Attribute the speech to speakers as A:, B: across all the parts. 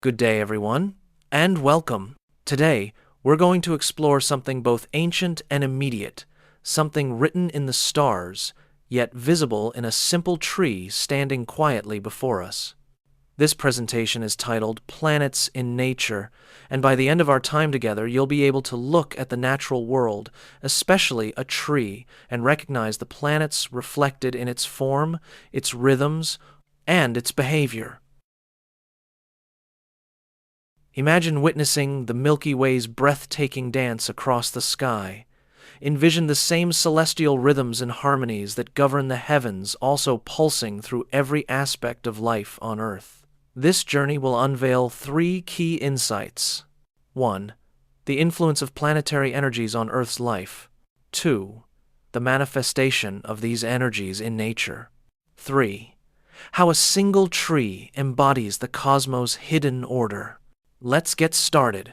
A: Good day, everyone, and welcome. Today, we're going to explore something both ancient and immediate, something written in the stars, yet visible in a simple tree standing quietly before us. This presentation is titled Planets in Nature, and by the end of our time together, you'll be able to look at the natural world, especially a tree, and recognize the planets reflected in its form, its rhythms, and its behavior. Imagine witnessing the Milky Way's breathtaking dance across the sky. Envision the same celestial rhythms and harmonies that govern the heavens also pulsing through every aspect of life on Earth. This journey will unveil three key insights. 1. The influence of planetary energies on Earth's life. 2. The manifestation of these energies in nature. 3. How a single tree embodies the cosmos' hidden order. Let's get started.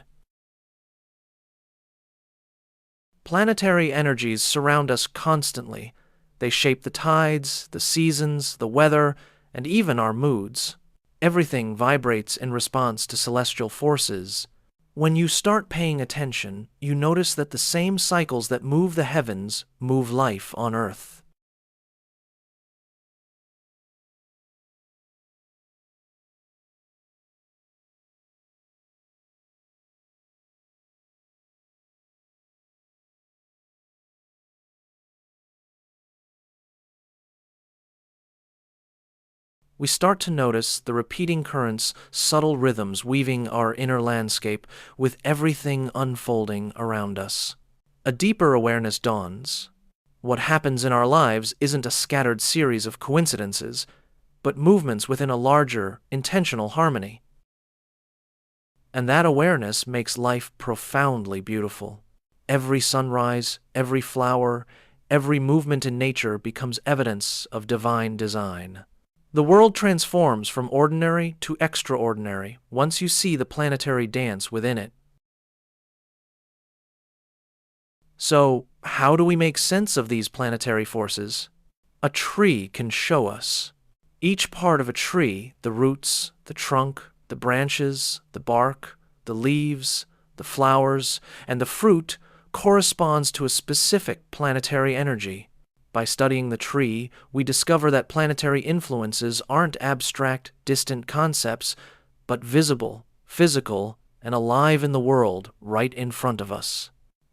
A: Planetary energies surround us constantly. They shape the tides, the seasons, the weather, and even our moods. Everything vibrates in response to celestial forces. When you start paying attention, you notice that the same cycles that move the heavens move life on Earth. We start to notice the repeating currents, subtle rhythms weaving our inner landscape with everything unfolding around us. A deeper awareness dawns. What happens in our lives isn't a scattered series of coincidences, but movements within a larger, intentional harmony. And that awareness makes life profoundly beautiful. Every sunrise, every flower, every movement in nature becomes evidence of divine design. The world transforms from ordinary to extraordinary once you see the planetary dance within it. So, how do we make sense of these planetary forces? A tree can show us. Each part of a tree, the roots, the trunk, the branches, the bark, the leaves, the flowers, and the fruit, corresponds to a specific planetary energy. By studying the tree, we discover that planetary influences aren't abstract, distant concepts, but visible, physical, and alive in the world right in front of us.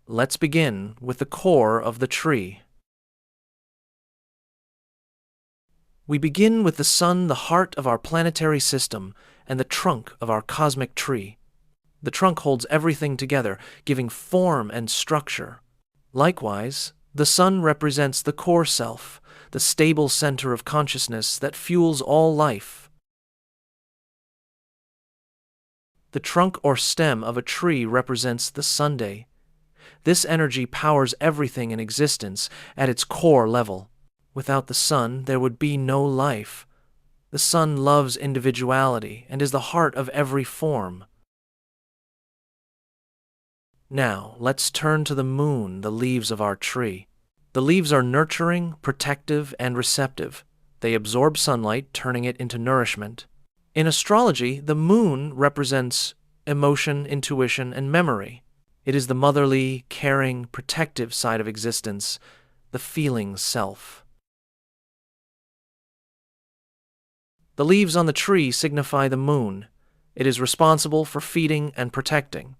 A: Let's begin with the core of the tree. We begin with the sun, the heart of our planetary system, and the trunk of our cosmic tree. The trunk holds everything together, giving form and structure. Likewise, the sun represents the core self, the stable center of consciousness that fuels all life. The trunk or stem of a tree represents the Sunday. This energy powers everything in existence at its core level. Without the sun, there would be no life. The sun loves individuality and is the heart of every form. Now, let's turn to the moon, the leaves of our tree. The leaves are nurturing, protective, and receptive. They absorb sunlight, turning it into nourishment. In astrology, the moon represents emotion, intuition, and memory. It is the motherly, caring, protective side of existence, the feeling self. The leaves on the tree signify the moon. It is responsible for feeding and protecting.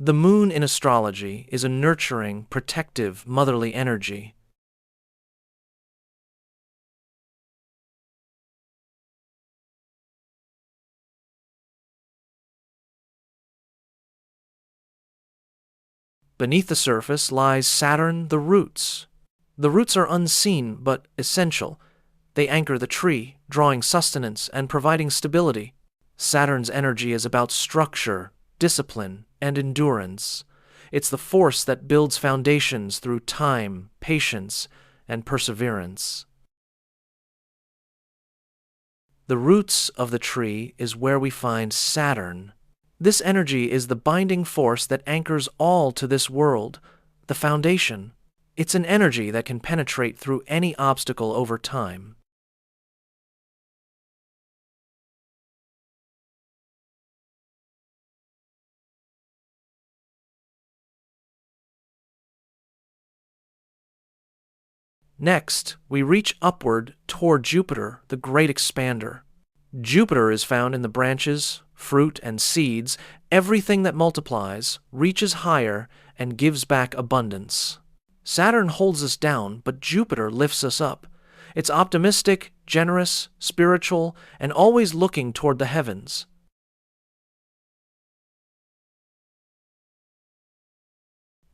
A: The moon in astrology is a nurturing, protective, motherly energy. Beneath the surface lies Saturn, the roots. The roots are unseen but essential. They anchor the tree, drawing sustenance and providing stability. Saturn's energy is about structure, discipline, and endurance. It's the force that builds foundations through time, patience, and perseverance. The roots of the tree is where we find Saturn. This energy is the binding force that anchors all to this world, the foundation. It's an energy that can penetrate through any obstacle over time. Next, we reach upward toward Jupiter, the great expander. Jupiter is found in the branches, fruit, and seeds. Everything that multiplies reaches higher and gives back abundance. Saturn holds us down, but Jupiter lifts us up. It's optimistic, generous, spiritual, and always looking toward the heavens.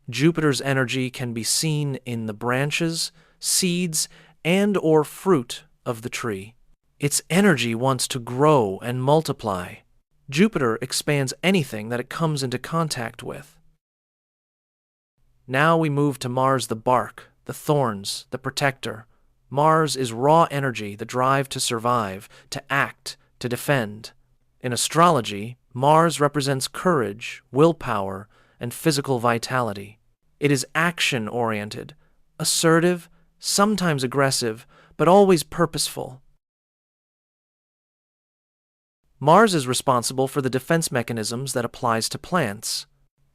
A: Jupiter's energy can be seen in the branches, seeds, and/or fruit of the tree. Its energy wants to grow and multiply. Jupiter expands anything that it comes into contact with. Now we move to Mars, the bark, the thorns, the protector. Mars is raw energy, the drive to survive, to act, to defend. In astrology, Mars represents courage, willpower, and physical vitality. It is action-oriented, assertive, sometimes aggressive, but always purposeful. Mars is responsible for the defense mechanisms that applies to plants.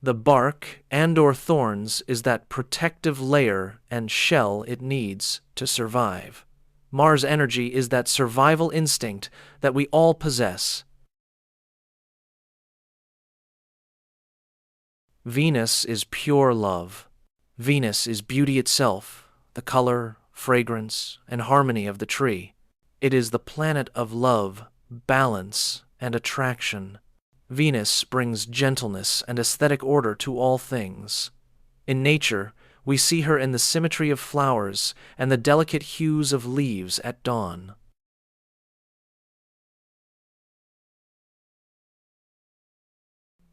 A: The bark and/or thorns is that protective layer and shell it needs to survive. Mars energy is that survival instinct that we all possess. Venus is pure love. Venus is beauty itself, the color, fragrance, and harmony of the tree. It is the planet of love, balance, and attraction. Venus brings gentleness and aesthetic order to all things. In nature, we see her in the symmetry of flowers and the delicate hues of leaves at dawn.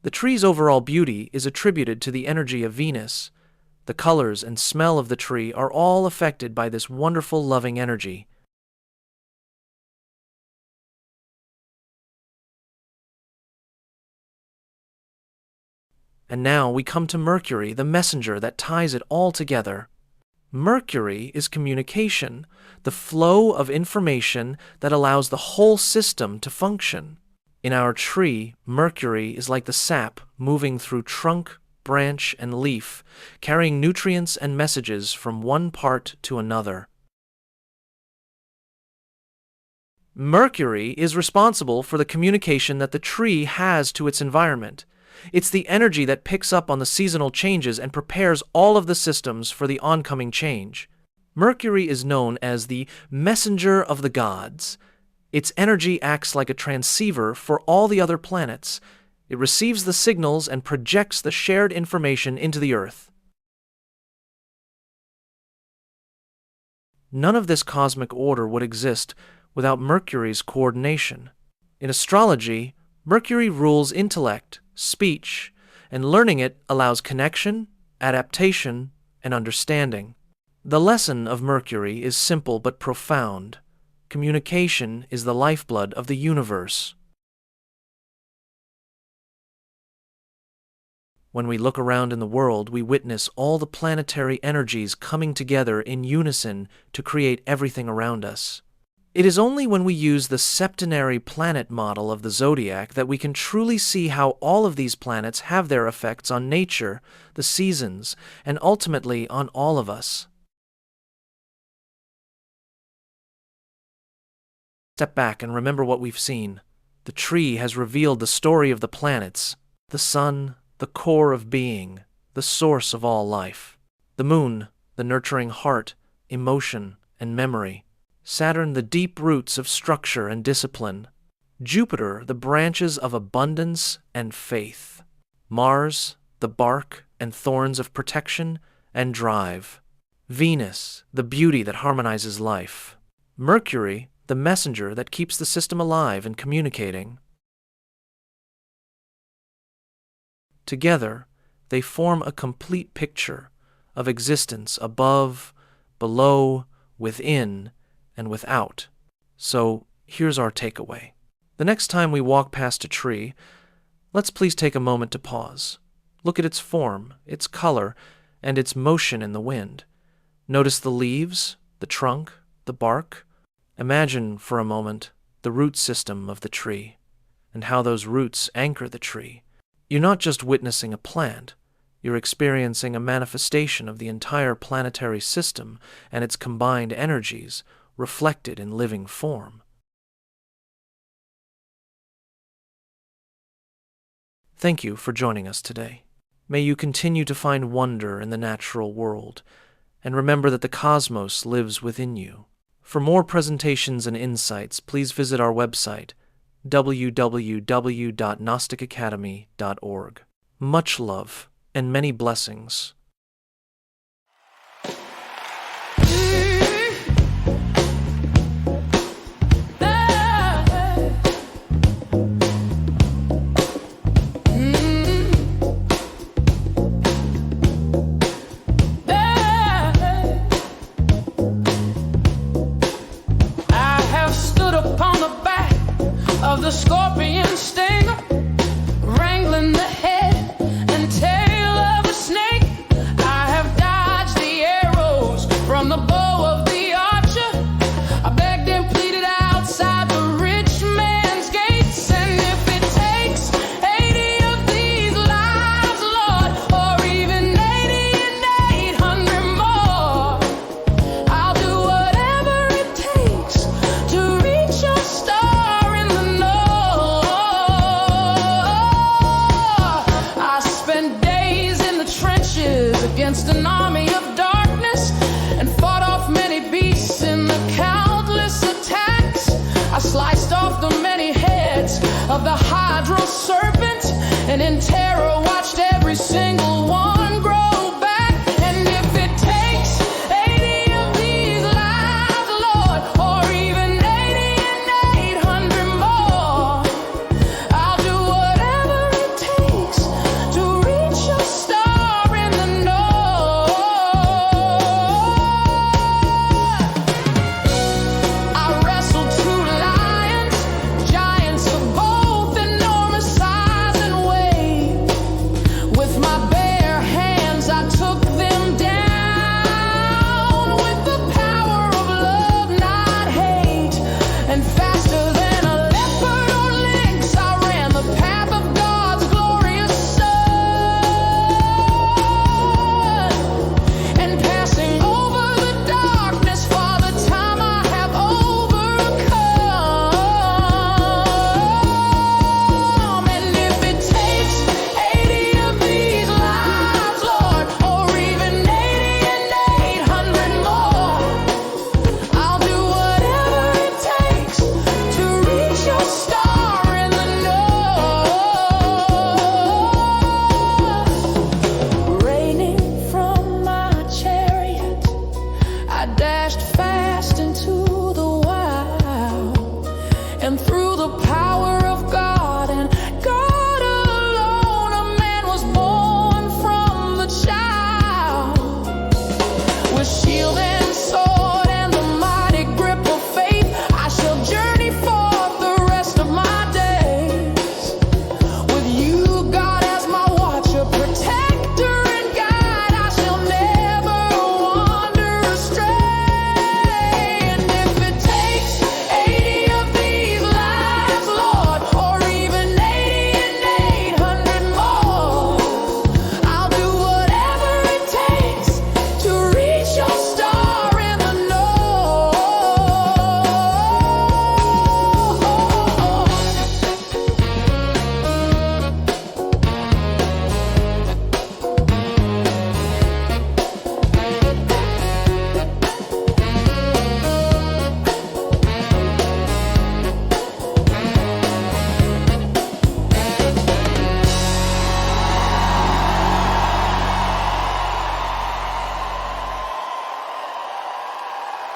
A: The tree's overall beauty is attributed to the energy of Venus. The colors and smell of the tree are all affected by this wonderful loving energy. And now we come to Mercury, the messenger that ties it all together. Mercury is communication, the flow of information that allows the whole system to function. In our tree, Mercury is like the sap moving through trunk, branch, and leaf, carrying nutrients and messages from one part to another. Mercury is responsible for the communication that the tree has to its environment. It's the energy that picks up on the seasonal changes and prepares all of the systems for the oncoming change. Mercury is known as the messenger of the gods. Its energy acts like a transceiver for all the other planets. It receives the signals and projects the shared information into the Earth. None of this cosmic order would exist without Mercury's coordination. In astrology, Mercury rules intellect, speech, and learning it allows connection, adaptation, and understanding. The lesson of Mercury is simple but profound. Communication is the lifeblood of the universe. When we look around in the world, we witness all the planetary energies coming together in unison to create everything around us. It is only when we use the septenary planet model of the zodiac that we can truly see how all of these planets have their effects on nature, the seasons, and ultimately on all of us. Step back and remember what we've seen. The tree has revealed the story of the planets, the sun, the core of being, the source of all life. The moon, the nurturing heart, emotion, and memory. Saturn, the deep roots of structure and discipline. Jupiter, the branches of abundance and faith. Mars, the bark and thorns of protection and drive. Venus, the beauty that harmonizes life. Mercury, the messenger that keeps the system alive and communicating. Together, they form a complete picture of existence above, below, within, and without. So here's our takeaway. The next time we walk past a tree, let's please take a moment to pause. Look at its form, its color, and its motion in the wind. Notice the leaves, the trunk, the bark. Imagine for a moment the root system of the tree and how those roots anchor the tree. You're not just witnessing a plant, You're experiencing a manifestation of the entire planetary system and its combined energies reflected in living form. Thank you for joining us today. May you continue to find wonder in the natural world, and remember that the cosmos lives within you. For more presentations and insights, please visit our website, www.gnosticacademy.org. Much love and many blessings.
B: Of the scorpion stinger, wrangling the head and tail of a snake. I have dodged the arrows from the bow of the archer. I begged and pleaded outside the rich man's gates. And if it takes 80 of these lives, Lord, or even 80,800 more, I'll do whatever it takes to reach your star. Against an army of darkness and fought off many beasts in the countless attacks. I sliced off the many heads of the hydro serpent and in terror watched every